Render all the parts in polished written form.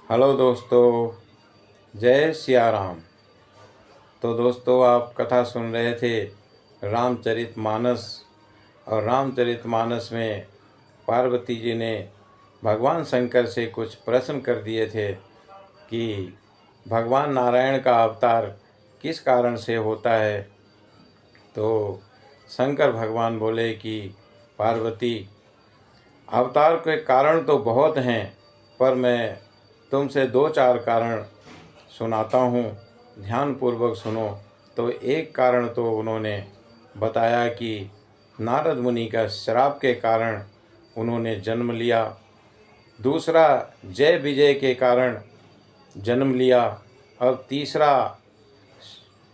Hello दोस्तों, जय सिया राम। तो दोस्तों, आप कथा सुन रहे थे रामचरितमानस। और रामचरितमानस में पार्वती जी ने भगवान शंकर से कुछ प्रश्न कर दिए थे कि भगवान नारायण का अवतार किस कारण से होता है। तो शंकर भगवान बोले कि पार्वती, अवतार के कारण तो बहुत हैं, पर मैं तुमसे 2-4 कारण सुनाता हूँ, ध्यानपूर्वक सुनो। तो एक कारण तो उन्होंने बताया कि नारद मुनि का श्राप के कारण उन्होंने जन्म लिया। दूसरा, जय विजय के कारण जन्म लिया। और तीसरा,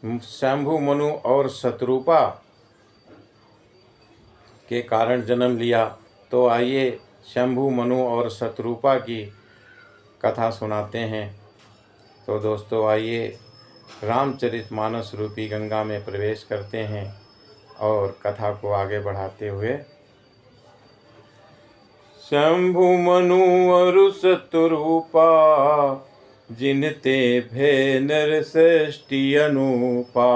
शंभु मनु और शत्रुपा के कारण जन्म लिया। तो आइए शंभु मनु और शत्रुपा की कथा सुनाते हैं। तो दोस्तों, आइए रामचरितमानस रूपी गंगा में प्रवेश करते हैं और कथा को आगे बढ़ाते हुए। शंभु मनु और शत्रुपा, जिनते भे नर सृष्टि अनुपा।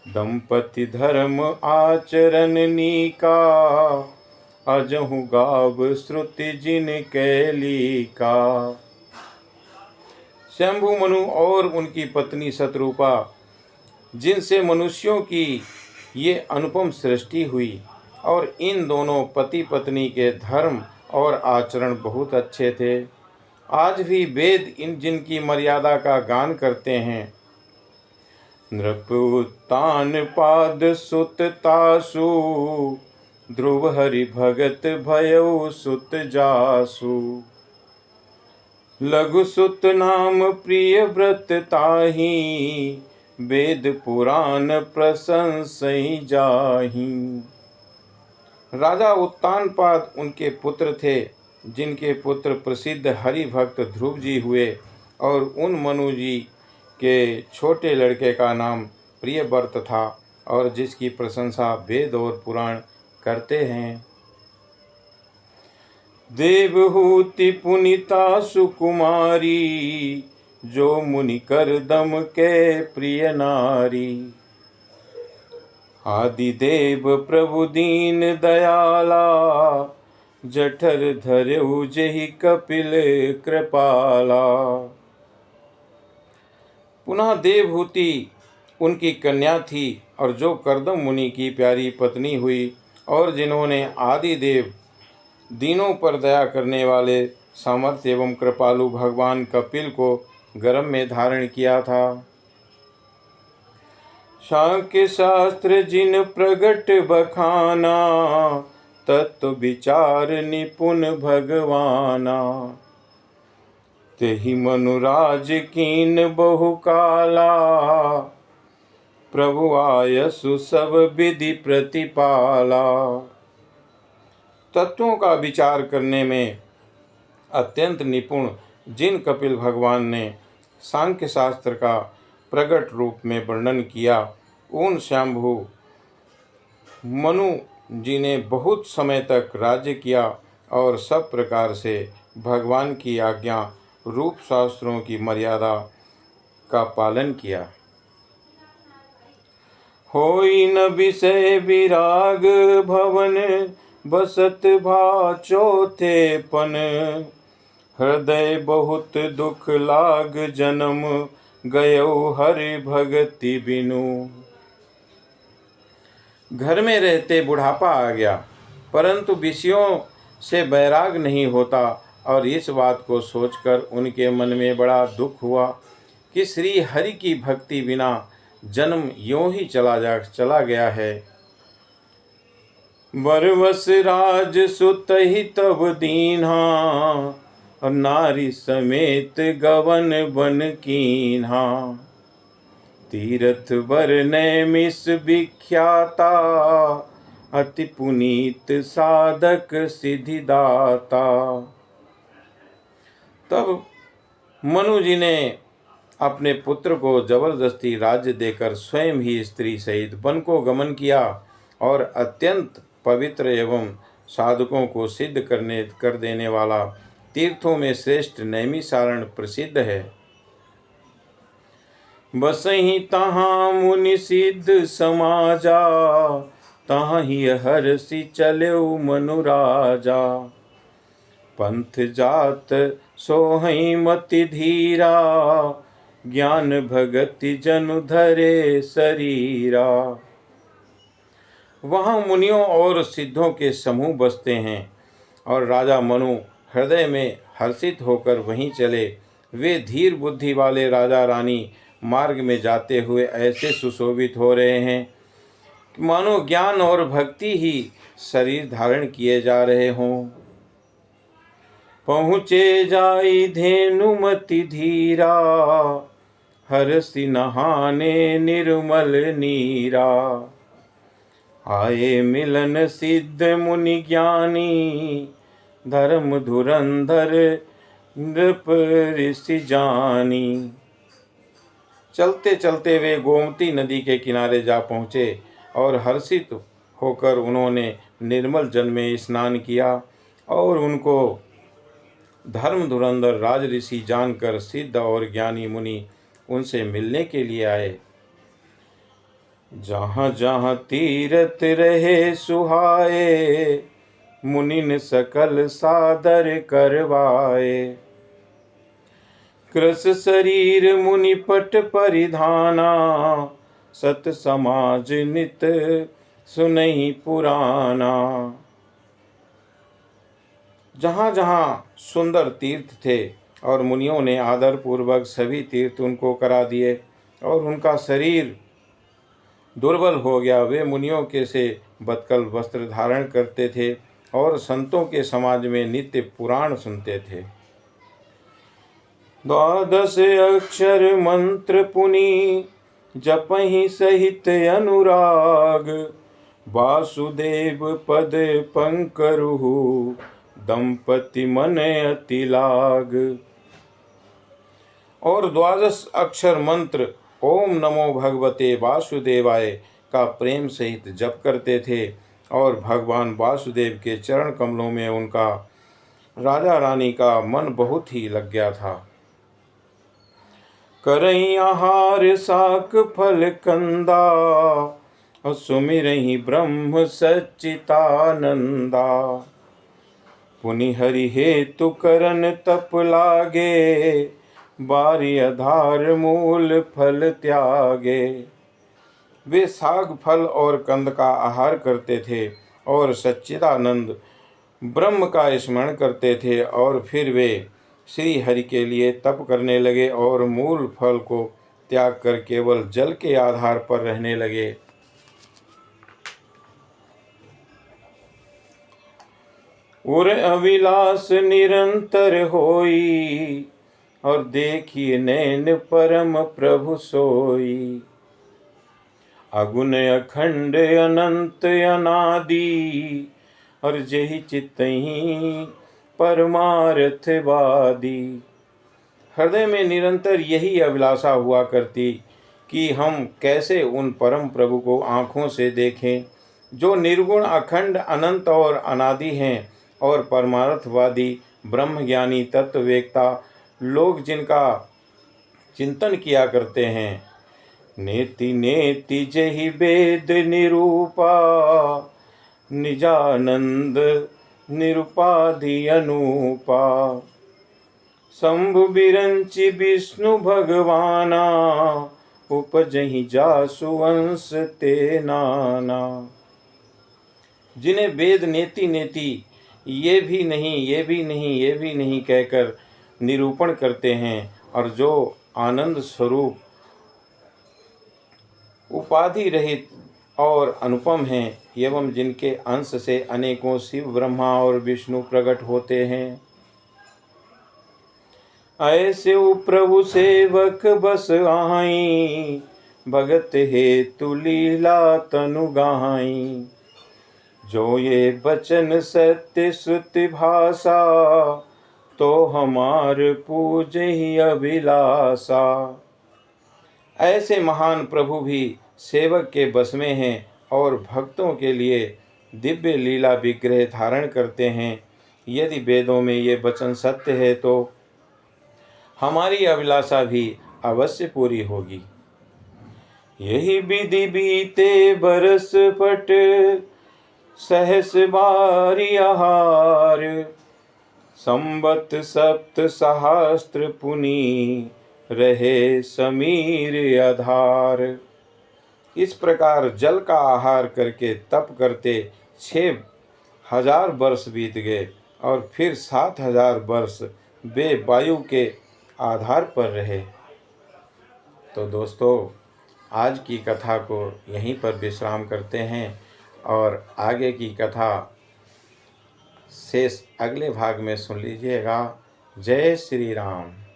दंपति धर्म आचरण नीका, अजहु गाव श्रुति जिन कैली का। शंभु मनु और उनकी पत्नी शत्रुपा, जिनसे मनुष्यों की ये अनुपम सृष्टि हुई, और इन दोनों पति पत्नी के धर्म और आचरण बहुत अच्छे थे। आज भी वेद जिनकी मर्यादा का गान करते हैं। नृप उत्तान पाद सुत तासु, ध्रुव हरि भगत भयउ सुत जासु। लघु सुत नाम प्रिय व्रत ताहि, वेद पुराण प्रशंसई जाहि। राजा उत्तानपाद उनके पुत्र थे, जिनके पुत्र प्रसिद्ध हरि भक्त ध्रुव जी हुए। और उन मनु जी के छोटे लड़के का नाम प्रियव्रत था, और जिसकी प्रशंसा वेद और पुराण करते हैं। देवहूति पुनीता सुकुमारी, जो मुनि कर दम के प्रिय नारी। आदि देव प्रभु दीन दयाला, जठर धरऊ जहि कपिल कृपाला। पुनः देवहूति उनकी कन्या थी, और जो करदम मुनि की प्यारी पत्नी हुई, और जिन्होंने आदि देव दीनों पर दया करने वाले सामर्थ्य एवं कृपालु भगवान कपिल को गर्भ में धारण किया था। सांख्य शास्त्र जिन प्रगट बखाना, तत्व विचार निपुण भगवाना। तेहि मनुराज कीन बहु काला, प्रभु आयसु सब विधि प्रतिपाला। तत्वों का विचार करने में अत्यंत निपुण जिन कपिल भगवान ने सांख्य शास्त्र का प्रगट रूप में वर्णन किया, उन शंभु मनु जी ने बहुत समय तक राज्य किया, और सब प्रकार से भगवान की आज्ञा रूप शास्त्रों की मर्यादा का पालन किया। होई न विषय विराग भवन, बसत भा चौथे पन। हृदय बहुत दुख लाग जन्म, गयो हरि भगति बिनु। घर में रहते बुढ़ापा आ गया, परंतु विषयों से बैराग नहीं होता। और इस बात को सोचकर उनके मन में बड़ा दुख हुआ कि श्री हरि की भक्ति बिना जन्म यों ही चला गया है। बरवस राज सुत ही तब दीन्हा, नारी समेत गवन बन कीन्हा। तीरथ बर नैमिष विख्याता, अति पुनीत साधक सिद्धिदाता। तब मनु जी ने अपने पुत्र को जबरदस्ती राज्य देकर स्वयं ही स्त्री सहित वन को गमन किया, और अत्यंत पवित्र एवं साधकों को सिद्ध कर देने वाला तीर्थों में श्रेष्ठ नैमिषारण्य प्रसिद्ध है। बसहि तहाँ मुनि सिद्ध समाजा, तहाँ ही हर्षि चल्यो मनु राजा। पंथ जात सोहई मति धीरा, ज्ञान भगति जनु धरे शरीरा। वहाँ मुनियों और सिद्धों के समूह बसते हैं और राजा मनु हृदय में हर्षित होकर वहीं चले। वे धीर बुद्धि वाले राजा रानी मार्ग में जाते हुए ऐसे सुशोभित हो रहे हैं कि मानो ज्ञान और भक्ति ही शरीर धारण किए जा रहे हों। पहुँचे जाई धेनुमति धीरा, हर्षि नहाने निर्मल नीरा। आए मिलन सिद्ध मुनि ज्ञानी, धर्म धुरंधर नृप ऋषि जानी। चलते चलते वे गोमती नदी के किनारे जा पहुँचे और हर्षित होकर उन्होंने निर्मल जल में स्नान किया और उनको धर्म धुरंधर राज ऋषि जानकर सिद्ध और ज्ञानी मुनि उनसे मिलने के लिए आए। जहाँ जहाँ तीरथ रहे सुहाए, मुनिन सकल सादर करवाए। कृस शरीर मुनि पट परिधाना, सत समाज नित सुनहि पुराना। जहाँ जहाँ सुंदर तीर्थ थे और मुनियों ने आदर पूर्वक सभी तीर्थ उनको करा दिए और उनका शरीर दुर्बल हो गया। वे मुनियों के से बदकल वस्त्र धारण करते थे और संतों के समाज में नित्य पुराण सुनते थे। 12 अक्षर मंत्र पुनि, जपहि सहित अनुराग। वासुदेव पद पंकरुहु, दंपति मन अति लाग। और 12 अक्षर मंत्र ओम नमो भगवते वासुदेवाय का प्रेम सहित जप करते थे और भगवान वासुदेव के चरण कमलों में उनका राजा रानी का मन बहुत ही लग गया था। करई आहार साक फल कंदा, सुमिरहि ब्रह्म सच्चितानंदा। पुनि हरि हेतु करन तप लागे, बारी आधार मूल फल त्यागे। वे साग फल और कंद का आहार करते थे और सच्चिदानंद ब्रह्म का स्मरण करते थे और फिर वे श्री हरि के लिए तप करने लगे और मूल फल को त्याग कर केवल जल के आधार पर रहने लगे। उर अविलास निरंतर होई, और देखिए नैन परम प्रभु सोई। अगुण अखंड अनंत अनादि, और जेहि चित्तहि परमार्थवादी। हृदय में निरंतर यही अभिलाषा हुआ करती कि हम कैसे उन परम प्रभु को आँखों से देखें जो निर्गुण अखंड अनंत और अनादि हैं और परमार्थवादी ब्रह्मज्ञानी तत्ववेत्ता लोग जिनका चिंतन किया करते हैं। नेति नेति जहि वेद निरूपा, निजानंद निरुपाधि अनूपा। शंभु बिरंचि विष्णु भगवाना, उपजहि जासु वंश ते नाना। जिन्हें वेद नेति नेति ये भी नहीं ये भी नहीं ये भी नहीं कहकर निरूपण करते हैं और जो आनंद स्वरूप उपाधि रहित और अनुपम हैं एवं जिनके अंश से अनेकों शिव ब्रह्मा और विष्णु प्रकट होते हैं। ऐसे प्रभु सेवक बस आहीं, भगत हेतु लीला तनु गाहीं। जो ये बचन सत्य श्रुति भाषा, तो हमार पूज ही अभिलाषा। ऐसे महान प्रभु भी सेवक के बस में हैं और भक्तों के लिए दिव्य लीला विग्रह धारण करते हैं। यदि वेदों में ये वचन सत्य है तो हमारी अभिलाषा भी अवश्य पूरी होगी। यही विधि बीते बरस पट सहस बारी आहार, संवत सप्त सहस्त्र पुनि रहे समीर आधार। इस प्रकार जल का आहार करके तप करते 6,000 वर्ष बीत गए और फिर 7,000 वर्ष वे वायु के आधार पर रहे। तो दोस्तों, आज की कथा को यहीं पर विश्राम करते हैं और आगे की कथा शेष अगले भाग में सुन लीजिएगा। जय श्री राम।